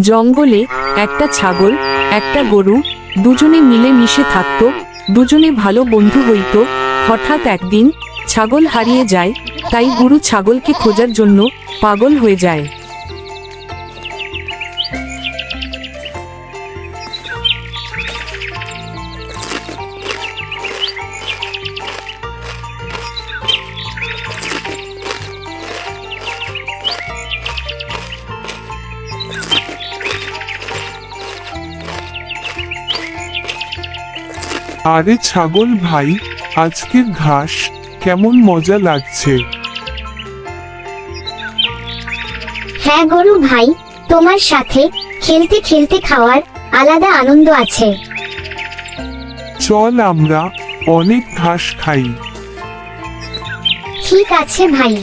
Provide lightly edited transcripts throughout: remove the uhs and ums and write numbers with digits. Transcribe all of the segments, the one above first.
জঙ্গলে একটা ছাগল একটা গরু দুজনে মিলে মিশে থাকত। দুজনে ভালো বন্ধু হইত। হঠাৎ একদিন ছাগল হারিয়ে যায়, তাই গরু ছাগলকে খোঁজার জন্য পাগল হয়ে যায়। আরে ছাগল ভাই, আজকের ঘাস কেমন মজা লাগছে। হ্যাঁ গরু ভাই, তোমার সাথে খেলতে খেলতে খাওয়ার আলাদা আনন্দ আছে। চল আমরা অনেক ঘাস খাই। ঠিক আছে ভাই।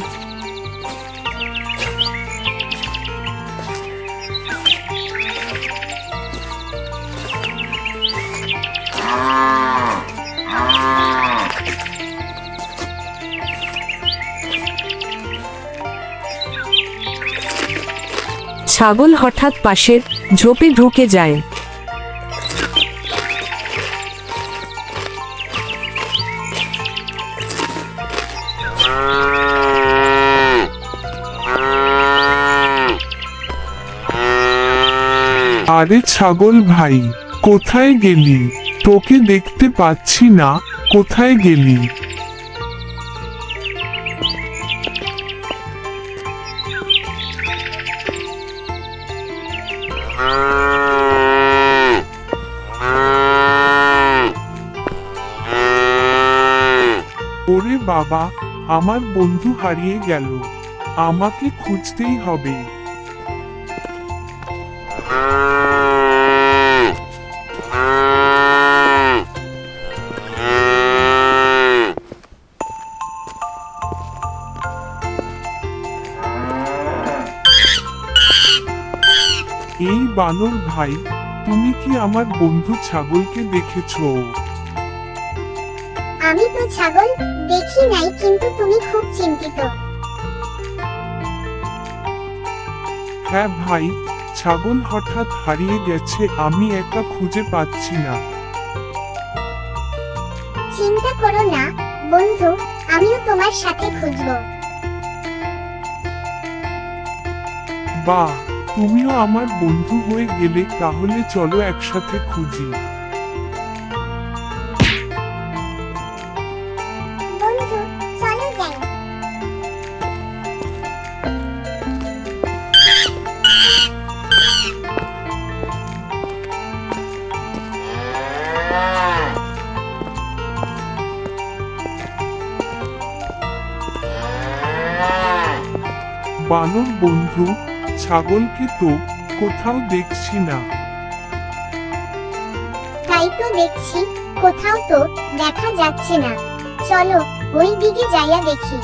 ছাগল হঠাৎ পাশের ঝোপে ঢুকে যায়। আরে ছাগল ভাই, কোথায় গেলি? তোকে দেখতে পাচ্ছি না, কোথায় গেলি? ওরে বাবা, আমার বন্ধু হারিয়ে গেল, আমাকে খুঁজতেই হবে। এই বানর ভাই, তুমি কি আমার বন্ধু ছাগলকে দেখেছো? আমি তো ছাগল দেখি নাই, কিন্তু তুমি খুব চিন্তিত। হ্যাঁ ভাই, ছাগল হঠাৎ হারিয়ে গেছে, আমি একা খুঁজে পাচ্ছি না। চিন্তা করো না বন্ধু, আমিও তোমার সাথে খুঁজবো। বাহ, তুমিও আমার বন্ধু হয়ে গেলে, তাহলে চলো একসাথে খুঁজি। বন্ধু চলো যাই। বানর বন্ধু, ছাগলকে তো কোথাও দেখছি না। তাই তো দেখছি, কোথাও তো দেখা যাচ্ছে না। চলো ওই দিকে যাইয়া দেখি।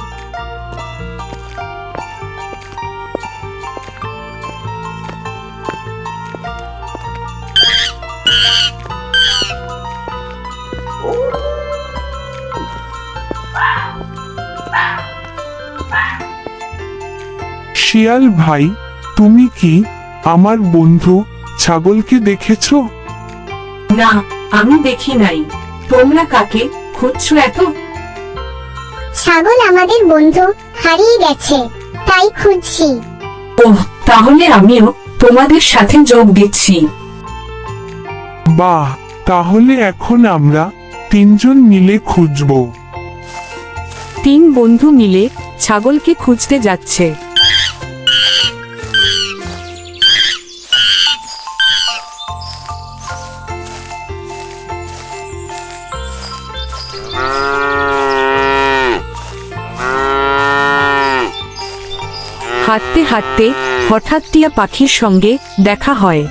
শিয়াল ভাই, তুমি কি আমার বন্ধু ছাগলকে দেখেছো? না, আমি দেখি নাই। তোমরা কাকে খুঁজছো এত? ছাগল আমাদের বন্ধু হারিয়ে গেছে, তাই খুঁজছি। ওহ, তাহলে আমিও তোমাদের সাথে যোগ দিচ্ছি। বাহ, তাহলে এখন আমরা তিনজন মিলে খুঁজবো। তিন বন্ধু মিলে ছাগলকে খুঁজতে যাচ্ছে। হাঁটতে হাঁটতে হঠাৎ টিয়া পাখির সঙ্গে দেখা হয়।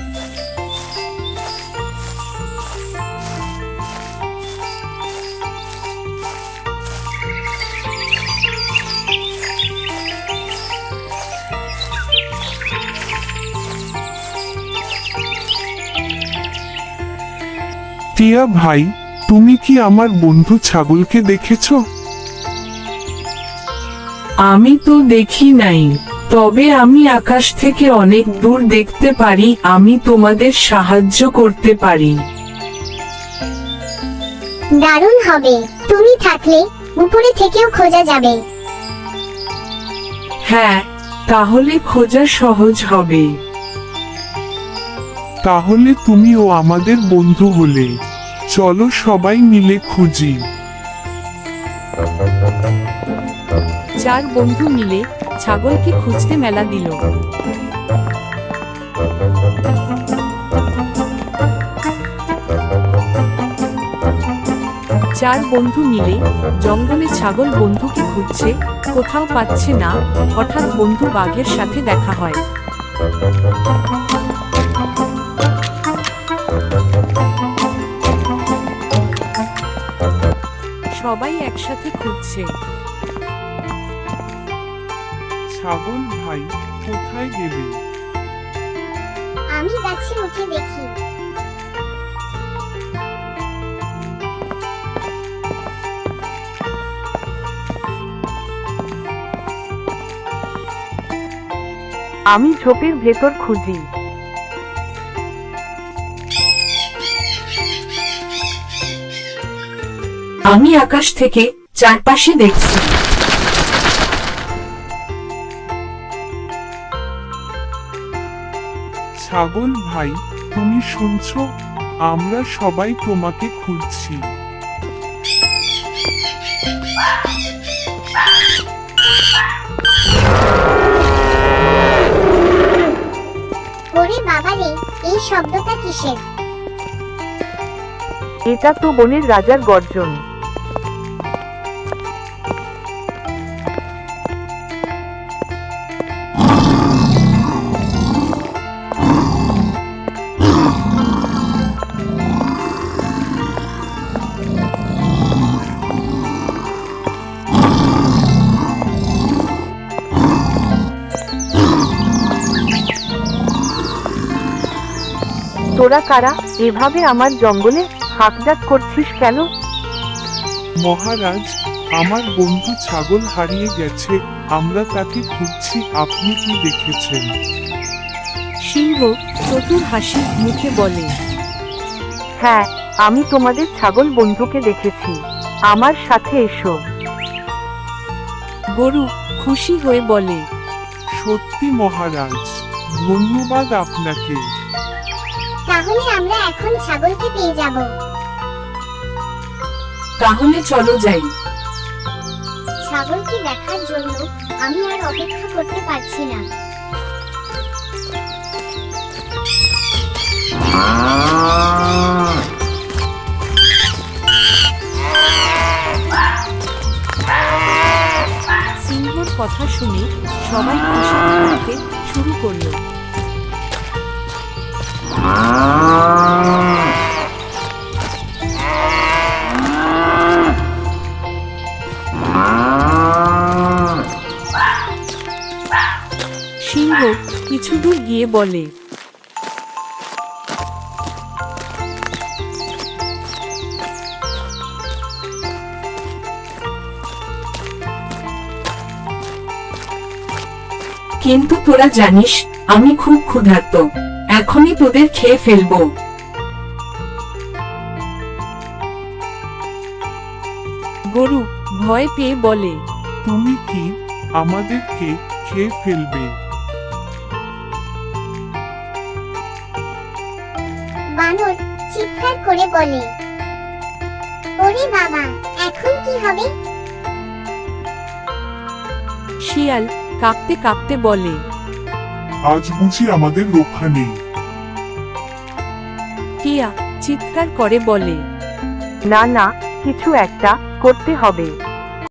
টিয়া ভাই, তুমি কি আমার বন্ধু ছাগলকে দেখেছো? আমি তো দেখি নাই, তবে আমি আকাশ থেকে অনেক দূর দেখতে পারি, আমি তোমাদের সাহায্য করতে পারি। দারুণ হবে, তুমি থাকলে উপরে থেকেও খোঁজা যাবে। হ্যাঁ, তাহলে খোঁজা সহজ হবে। তাহলে তুমিও আমাদের বন্ধু হলে, চলো সবাই মিলে খুঁজি। 4 বন্ধু মিলে ছাগলকে খুঁজতে মেলা দিল। চার বন্ধু মিলে জঙ্গলে ছাগল বন্ধুকে খুঁজছে, কোথাও পাচ্ছে না। হঠাৎ বন্ধু বাঘের সাথে দেখা হয়। সবাই একসাথে খুঁজছে। ছাগল ভাই, কোথায় গেলে? আমি গাছে উঠে দেখি। আমি ঝোপের ভেতর খুঁজি। আমি আকাশ থেকে চারপাশে দেখছি। ছাগল ভাই, তুমি শুনছো? আমরা সবাই তোমাকে খুঁজছি। ওরে বাবা রে, এই শব্দটা কিসের? এটা তো বনের রাজার গর্জন। তোরা কারা? এভাবে আমার জঙ্গলে হাঁকডাক করছিস কেন? মহারাজ, আমার বন্ধু ছাগল হারিয়ে গেছে, আমরা তাকে খুঁজছি। আপনি কি দেখেছেন? সিংহ চতুর হাসি মুখে বলে, হ্যাঁ, আমি তোমাদের ছাগল বন্ধুকে দেখেছি, আমার সাথে এসো। গরু খুশি হয়ে বলে, সত্যি মহারাজ, ধন্যবাদ আপনাকে। তাহলে আমরা এখন ছাগলকে পেয়ে যাব। তাহলে চলো যাই। ছাগলকে দেখার জন্য আমি আর অপেক্ষা করতে পারছি না। সিংহর কথা শুনে সবাই খুশি করতে শুরু করলো। সিংহ কিছু দূর গিয়ে বলে, কিন্তু তোরা জানিস আমি খুব ক্ষুধার্ত, এখনই তোদের খেয়ে ফেলবো। গরু ভয় পেয়ে বলে, তুমি কি আমাদেরকে খেয়ে ফেলবে? বানর চিৎকার করে বলে, ওরে বাবা, এখন কি হবে? শিয়াল কাঁপতে কাঁপতে বলে, আজ বুঝি আমাদের রক্ষা নেই। টিয়া চিৎকার করে বলে, না না, কিছু একটা করতে হবে।